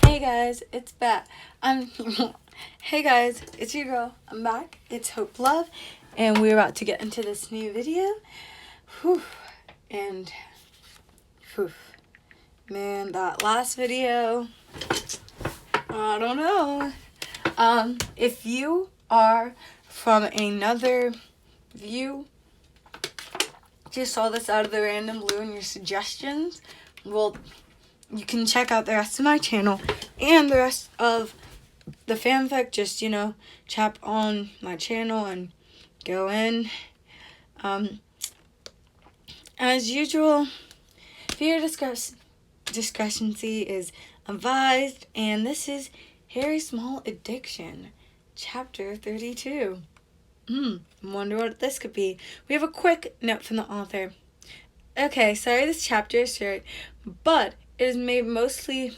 Hey guys, it's back. Hey guys, it's your girl. I'm back. It's Hope Love, and we're about to get into this new video. Whew. And whew. Man, that last video, I don't know. If you are from another view, just saw this out of the random blue in your suggestions, well, you can check out the rest of my channel and the rest of the fanfic. Just, tap on my channel and go in. As usual, viewer discrepancy is advised, and this is Harry Small Addiction, Chapter 32. Wonder what this could be. We have a quick note from the author. Okay, sorry this chapter is short, but it is made mostly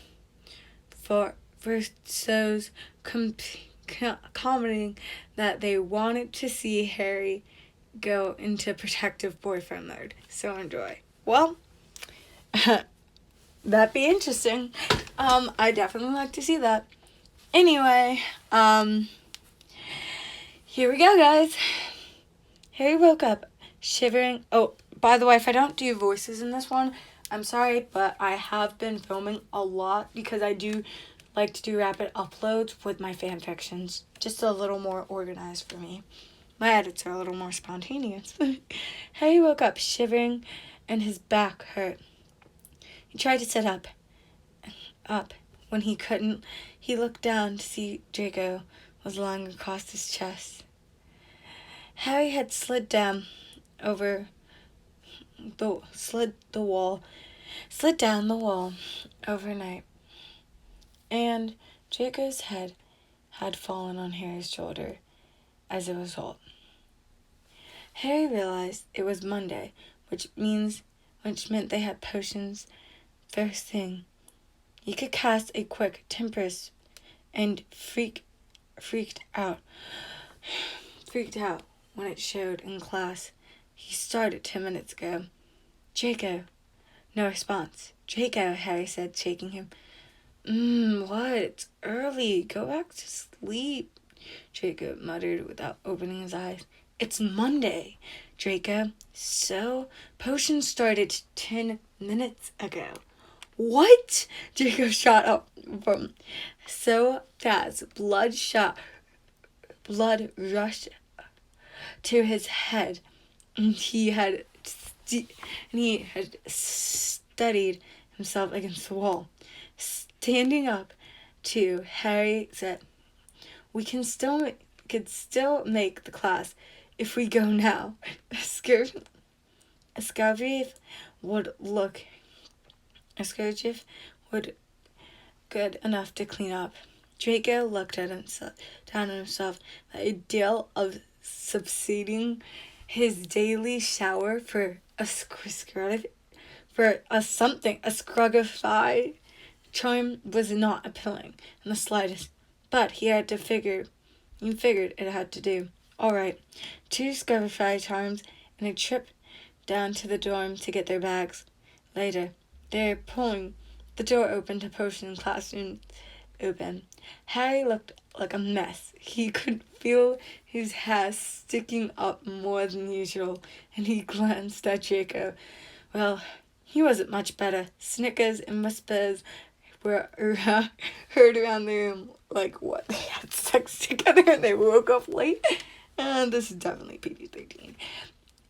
for those commenting that they wanted to see Harry go into protective boyfriend mode. So enjoy. Well, that'd be interesting. I definitely like to see that. Anyway, here we go, guys. Harry woke up, shivering. Oh, by the way, if I don't do voices in this one, I'm sorry, but I have been filming a lot because I do like to do rapid uploads with my fan fictions. Just a little more organized for me. My edits are a little more spontaneous. Harry woke up shivering and his back hurt. He tried to sit up. When he couldn't, he looked down to see Draco was lying across his chest. Harry had slid down the wall overnight, and Draco's head had fallen on Harry's shoulder as a result. Harry realized it was Monday, which meant they had potions first thing. He could cast a quick Tempest and freaked out when it showed in class. He started 10 minutes ago. Draco. No response. Draco, Harry said, shaking him. What? It's early. Go back to sleep, Draco muttered without opening his eyes. It's Monday, Draco. So, potion started 10 minutes ago. What? Draco shot up from so fast. Blood rushed to his head, and he had steadied himself against the wall. Standing up, Harry said, "We can still make the class if we go now." A scourge would good enough to clean up. Draco looked at himself, down at himself. The idea of substituting his daily shower for a scrugify charm was not appealing in the slightest, but he figured it had to do. All right, 2 scrugify charms and a trip down to the dorm to get their bags. Later, they're pulling the door open to potion classroom open. Harry looked like a mess. He could feel his hair sticking up more than usual, and he glanced at Draco. Well, he wasn't much better. Snickers and whispers were heard around the room, like what, they had sex together and they woke up late? And this is definitely pg13.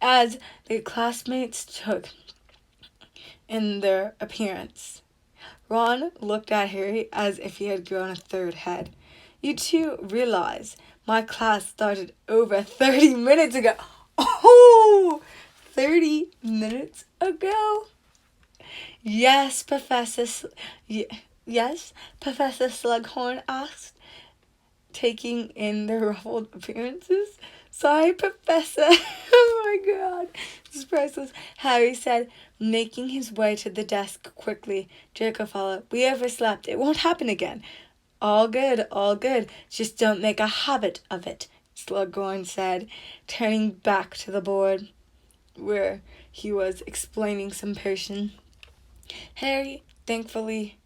As their classmates took in their appearance, Ron looked at Harry as if he had grown a third head. You two realize my class started over 30 minutes ago. Oh, 30 minutes ago? Yes, Professor Slughorn asked, taking in the ruffled appearances. Sorry, Professor. Oh my God. This is priceless. Harry said, making his way to the desk quickly. Draco followed. We overslept. It won't happen again. All good. Just don't make a habit of it, Slughorn said, turning back to the board where he was explaining some potion. Harry thankfully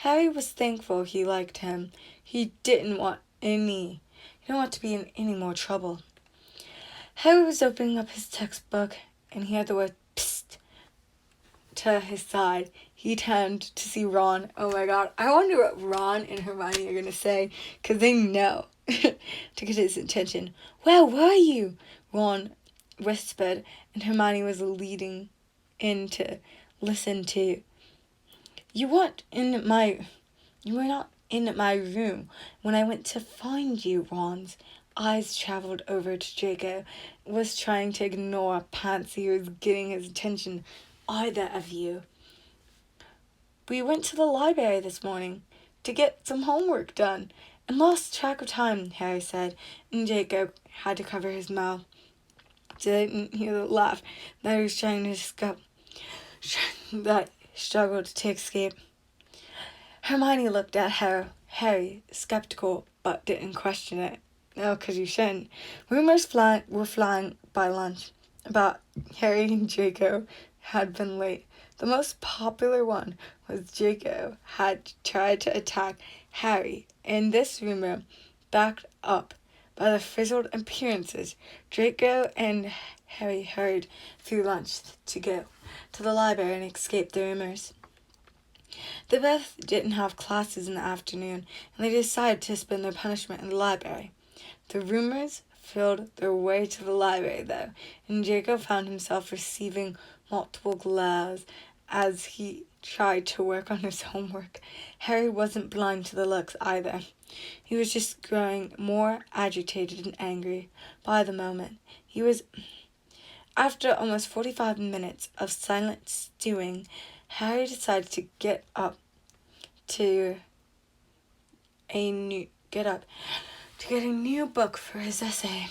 Harry was thankful he liked him. He didn't want to be in any more trouble. Harry was opening up his textbook, and he had the word "psst" to his side. He turned to see Ron. Oh my god, I wonder what Ron and Hermione are going to say, because they know to get his attention. "Where were you?" Ron whispered, and Hermione was leading in to listen too. You were not in my room when I went to find you." Ron's eyes traveled over to Draco, was trying to ignore Pansy, who was getting his attention. "Either of you." "We went to the library this morning to get some homework done and lost track of time," Harry said, and Draco had to cover his mouth so they didn't hear the laugh that he was trying to struggled to escape. Hermione looked at Harry, skeptical, but didn't question it. No, because you shouldn't. Rumors were flying by lunch about Harry and Draco had been late. The most popular one was Draco had tried to attack Harry, and this rumor, backed up by the frizzled appearances, Draco and Harry hurried through lunch to go to the library and escape the rumors. They both didn't have classes in the afternoon, and they decided to spend their punishment in the library. The rumors filled their way to the library, though, and Draco found himself receiving multiple glares as he tried to work on his homework. Harry wasn't blind to the looks either. He was just growing more agitated and angry by the moment. After almost 45 minutes of silent stewing, Harry decided to get a new book for his essay.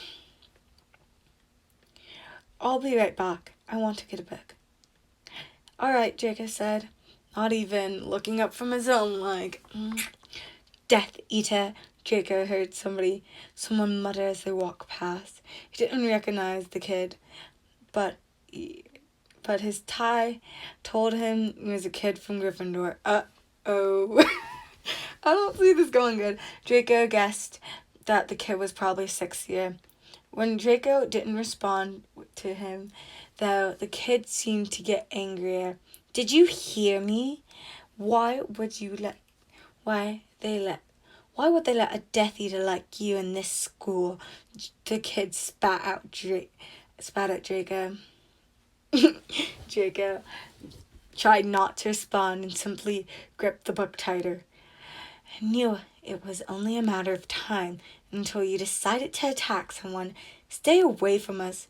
"I'll be right back. I want to get a book." "All right," Draco said, not even looking up from his own Death Eater," Draco heard someone mutter as they walked past. He didn't recognize the kid, but his tie told him he was a kid from Gryffindor. Uh-oh. I don't see this going good. Draco guessed that the kid was probably 6th year. When Draco didn't respond to him, though, the kid seemed to get angrier. "Did you hear me? Why would they let a Death Eater like you in this school?" The kid spat at Draco. Draco tried not to respond and simply gripped the book tighter. "I knew it was only a matter of time until you decided to attack someone. Stay away from us."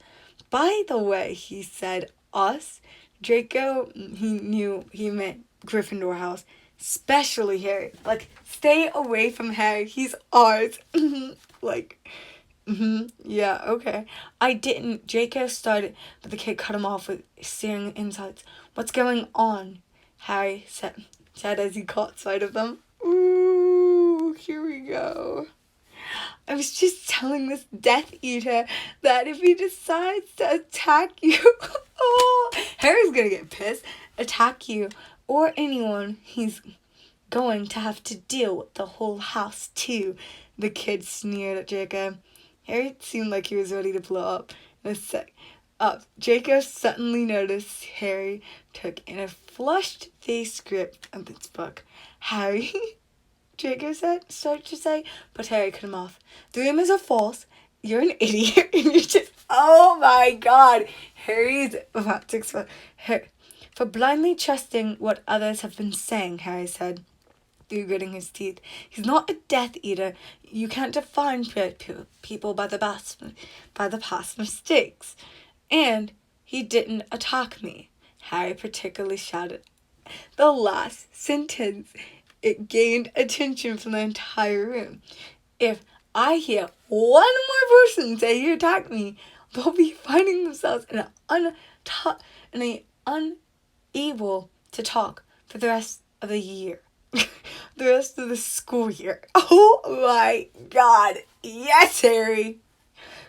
By the way, he said us. Draco, he knew he meant Gryffindor house, especially Harry. Stay away from Harry. He's ours. Yeah, okay. "I didn't." Draco started, but the kid cut him off with staring insults. "What's going on?" Harry said as he caught sight of them. "Ooh, here we go. I was just telling this Death Eater that if he decides to attack you," oh, Harry's gonna get pissed, "attack you or anyone, he's going to have to deal with the whole house too." The kid sneered at Draco. Harry seemed like he was ready to blow up in a sec. Draco suddenly noticed Harry took in a flushed-faced grip of his book. "Harry," Draco started to say, but Harry cut him off. "The rumors are false. You're an idiot, and you're just..." Oh my god! Harry's about to explode. "For blindly trusting what others have been saying," Harry said, through gritting his teeth. "He's not a Death Eater. You can't define people by the past mistakes. And he didn't attack me." Harry particularly shouted the last sentence. It gained attention from the entire room. "If I hear one more person say he attacked me, they'll be finding themselves unable to talk for the rest of the year." The rest of the school year. Oh my god. Yes, Harry.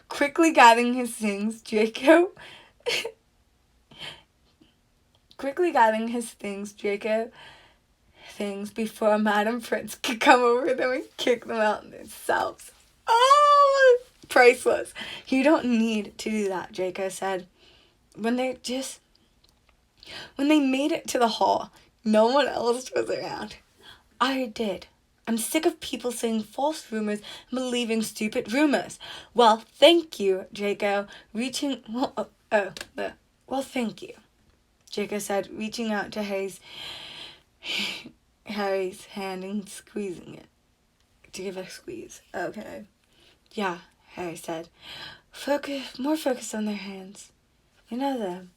Quickly gathering his things, Draco things before Madam Prince could come over them and kick them out themselves. Oh, priceless. You don't need to do that, Draco said. When they made it to the hall, no one else was around. I did. I'm sick of people saying false rumors and believing stupid rumors. Well, thank you, Draco. Thank you, Draco said, reaching out to Harry's hand and squeezing it to give a squeeze. Okay. Yeah, Harry said. More focus on their hands. You know them.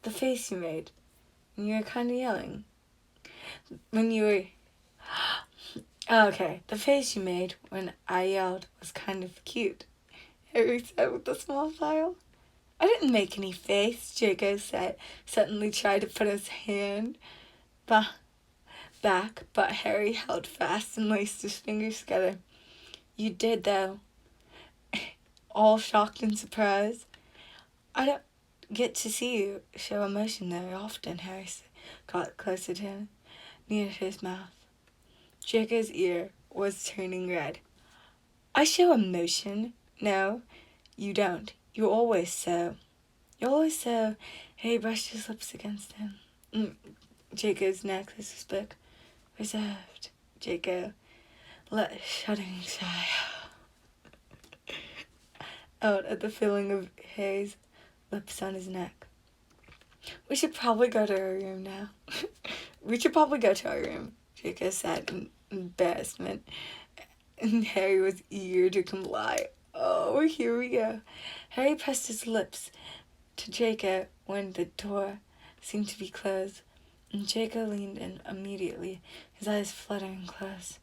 The face you made when you were kind of yelling. When you were... Okay, the face you made when I yelled was kind of cute, Harry said with a small smile. I didn't make any face, Draco said, suddenly tried to put his hand back, but Harry held fast and laced his fingers together. You did, though. All shocked and surprised. I don't get to see you show emotion very often, Harry got closer to him, near his mouth. Draco's ear was turning red. I show emotion. No, you don't. You're always so. Harry brushed his lips against him. Draco's necklace was book. Reserved. Draco let a shuddering sigh out at the feeling of Harry's lips on his neck. We should probably go to our room now. Draco said in embarrassment, and Harry was eager to comply. Oh, here we go. Harry pressed his lips to Draco when the door seemed to be closed, and Draco leaned in immediately, his eyes fluttering close.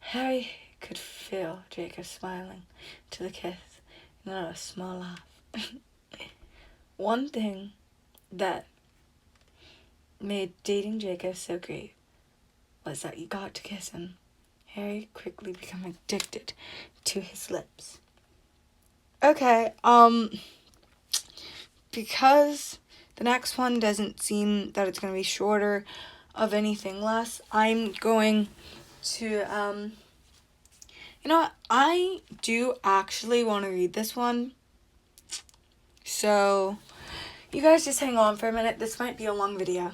Harry could feel Draco smiling to the kiss, and let a small laugh. One thing that made dating Draco so great was that you got to kiss him. Harry quickly became addicted to his lips. Okay, because the next one doesn't seem that it's going to be shorter of anything less, I'm going to, I do actually want to read this one. So, you guys just hang on for a minute. This might be a long video.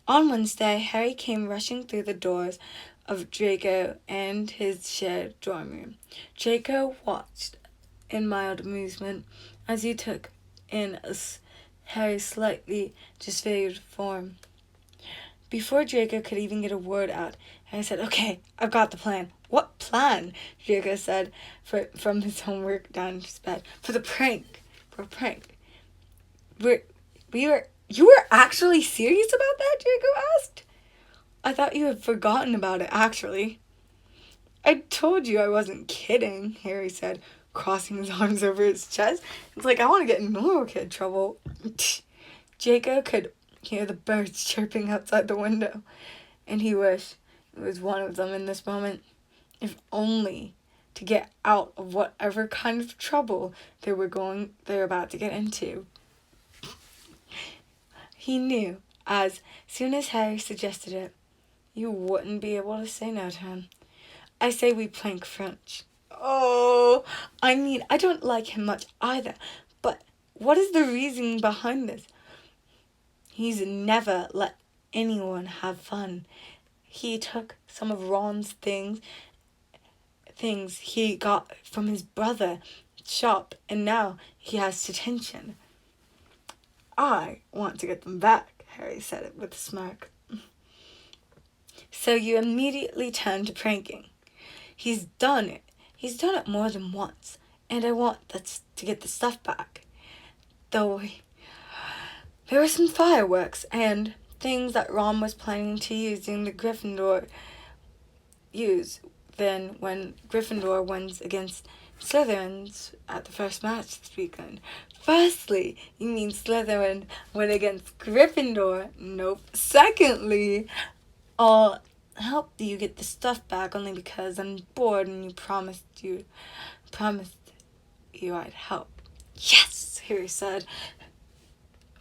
On Wednesday, Harry came rushing through the doors of Draco and his shared dorm room. Draco watched in mild amusement as he took in Harry's slightly disfigured form. Before Draco could even get a word out, Harry said, "Okay, I've got the plan." "What plan?" Draco said from his homework down his bed. For a prank. You were actually serious about that?" Draco asked. "I thought you had forgotten about it, actually." "I told you I wasn't kidding," Harry said, crossing his arms over his chest. It's like, I want to get in normal kid trouble. Draco could hear the birds chirping outside the window, and he wished it was one of them in this moment, if only to get out of whatever kind of trouble they're about to get into. He knew, as soon as Harry suggested it, you wouldn't be able to say no to him. "I say we plank French." "Oh, I mean, I don't like him much either, but what is the reason behind this?" "He's never let anyone have fun. He took some of Ron's things he got from his brother's shop, and now he has detention." "I want to get them back," Harry said it with a smirk. "So you immediately turned to pranking." He's done it more than once, and I want to get the stuff back. Though there were some fireworks and things that Ron was planning to use when Gryffindor wins against Slytherins at the first match this weekend. Firstly, you mean Slytherin went against Gryffindor? Nope. Secondly, I'll help you get the stuff back only because I'm bored and you promised you I'd help. Yes, Harry said,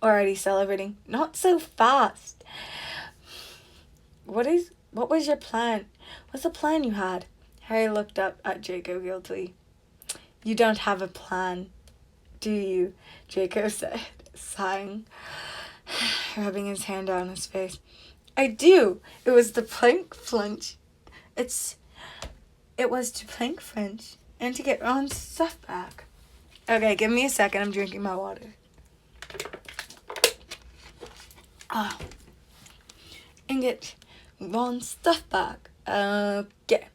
already celebrating. Not so fast. What was your plan? What's the plan you had? Harry looked up at Draco guiltily. You don't have a plan, do you? Draco said, sighing, rubbing his hand down his face. I do. It was to plank Flinch. It was to plank Flinch and to get Ron's stuff back. Okay, give me a second. I'm drinking my water. And get Ron's stuff back. Get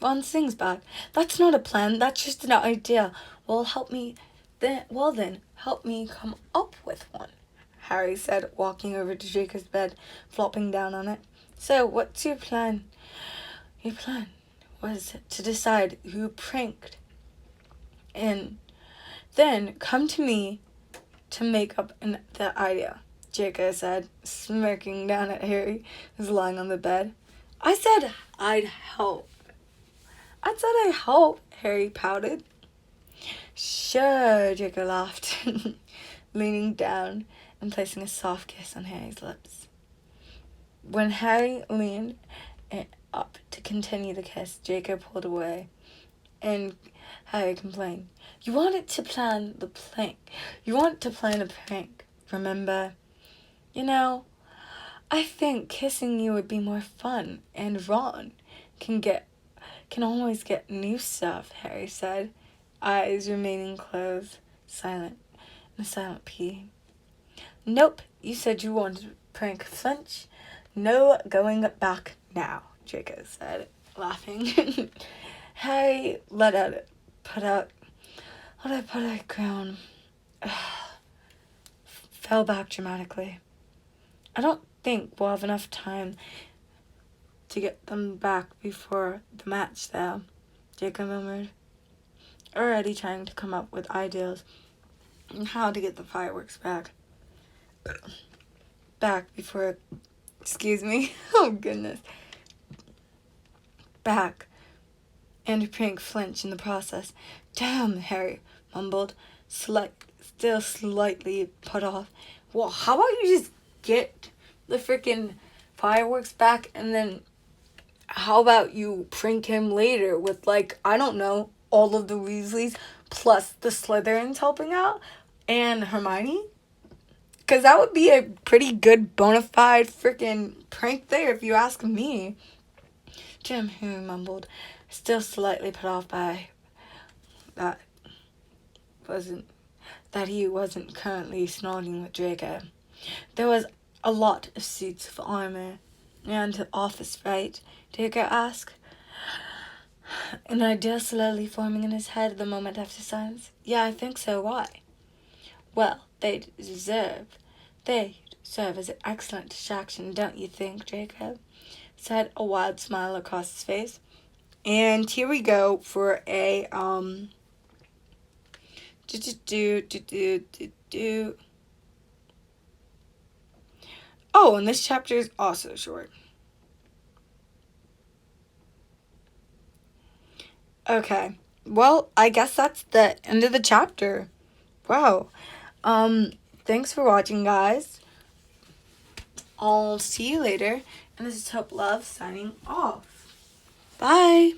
Ron's things back. That's not a plan. That's just an idea. Well, help me come up with one, Harry said, walking over to Draco's bed, flopping down on it. So, what's your plan? Your plan was to decide who pranked, and then come to me to make up the idea, Draco said, smirking down at Harry, who was lying on the bed. I said I'd help. Harry pouted. Sure, Draco laughed, leaning down and placing a soft kiss on Harry's lips. When Harry leaned up to continue the kiss, Draco pulled away, and Harry complained. You wanted to plan a prank, remember? You know, I think kissing you would be more fun, and Ron can always get new stuff, Harry said, eyes remaining closed, silent, in a silent pee. Nope, you said you wanted to prank Flinch. No going back now, Draco said, laughing. Harry put out ground, fell back dramatically. I don't think we'll have enough time to get them back before the match, though, Jacob murmured, already trying to come up with ideas on how to get the fireworks back. Oh goodness. Back, and prank Flinch in the process. Damn, Harry mumbled, still slightly put off. Well, how about you just get the freaking fireworks back, and then how about you prank him later with, like, I don't know, all of the Weasleys plus the Slytherins helping out and Hermione? Because that would be a pretty good bona fide freaking prank there, if you ask me. Jim, who mumbled, still slightly put off by that he wasn't currently snogging with Draco. There was a lot of suits of armor around the office, right? Draco asked, an idea slowly forming in his head the moment after silence. Yeah, I think so. Why? Well, they serve as an excellent distraction, don't you think, Draco? Said, a wild smile across his face. And here we go for a Oh, and this chapter is also short. Okay. Well, I guess that's the end of the chapter. Wow. Thanks for watching, guys. I'll see you later. And this is Hope Love signing off. Bye.